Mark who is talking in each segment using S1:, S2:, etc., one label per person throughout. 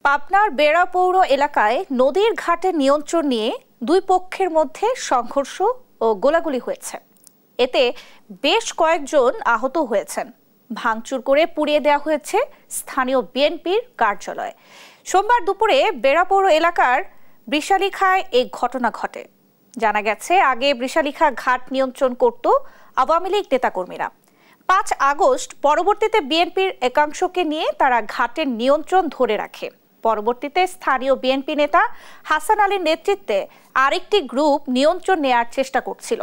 S1: পাবনার বেড়া পৌর এলাকায় নদীর ঘাটে নিয়ন্ত্রণ নিয়ে দুই পক্ষের মধ্যে সংঘর্ষ ও গোলাগুলি হয়েছে। এতে বেশ কয়েকজন আহত হয়েছেন। ভাঙচুর করে পুড়িয়ে দেওয়া হয়েছে স্থানীয় বিএনপির কার্যালয়। সোমবার দুপুরে বেড়া পৌর এলাকার বৃষালিখায় এই ঘটনা ঘটে। জানা গেছে, আগে বৃষালিখা ঘাট নিয়ন্ত্রণ করত আওয়ামী লীগ নেতাকর্মীরা। 5 আগস্ট পরবর্তীতে বিএনপির একাংশকে নিয়ে তারা ঘাটের নিয়ন্ত্রণ ধরে রাখে। পরবর্তীতে স্থানীয় বিএনপি নেতা হাসান আলীর নেতৃত্বে আরেকটি গ্রুপ নিয়ন্ত্রণ নেয়ার চেষ্টা করছিল।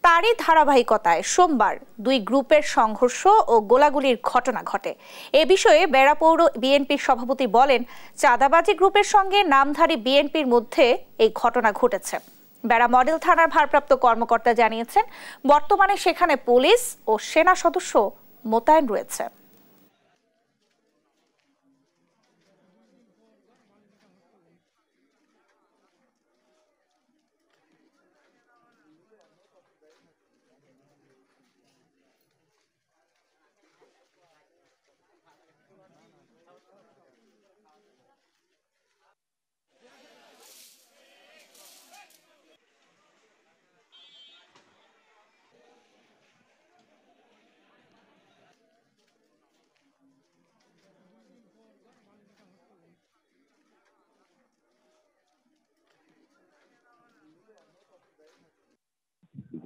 S1: তারই ধারাবাহিকতায় সোমবার দুই গ্রুপের সংঘর্ষ ও গোলাগুলির ঘটনা ঘটে। এ বিষয়ে বেড়া পৌর বিএনপির সভাপতি বলেন, চাঁদাবাজি গ্রুপের সঙ্গে নামধারী বিএনপির মধ্যে এই ঘটনা ঘটেছে। বেড়া মডেল থানার ভারপ্রাপ্ত কর্মকর্তা জানিয়েছেন, বর্তমানে সেখানে পুলিশ ও সেনা সদস্য মোতায়েন রয়েছে।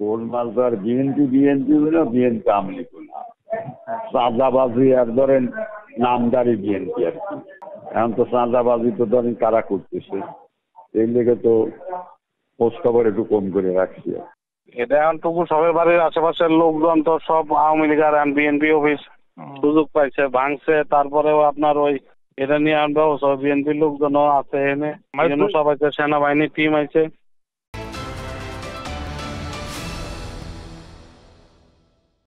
S2: গোলমাল তো আর বিএনপি হলো, বিএনপি আমলি না, চাঁদাবাজি আর ধরেন নামদারি বিএনপি আর কি। এখন তো চাঁদাবাজি তো ধরেন কারা করতেছে, এই লেগে তো খোঁজ খবর একটু কম করে রাখছি।
S3: এটা এখন টুকু সবের বাড়ির আশেপাশের লোকজন তো সব আওয়ামী লীগ আর বিএনপি অফিস সুযোগ পাইছে, ভাঙছে। তারপরেও আপনার ওই এটা নিয়ে আনবো বিএনপির লোকজনও আছে, এনে সবাইকে সেনাবাহিনী টিম আছে।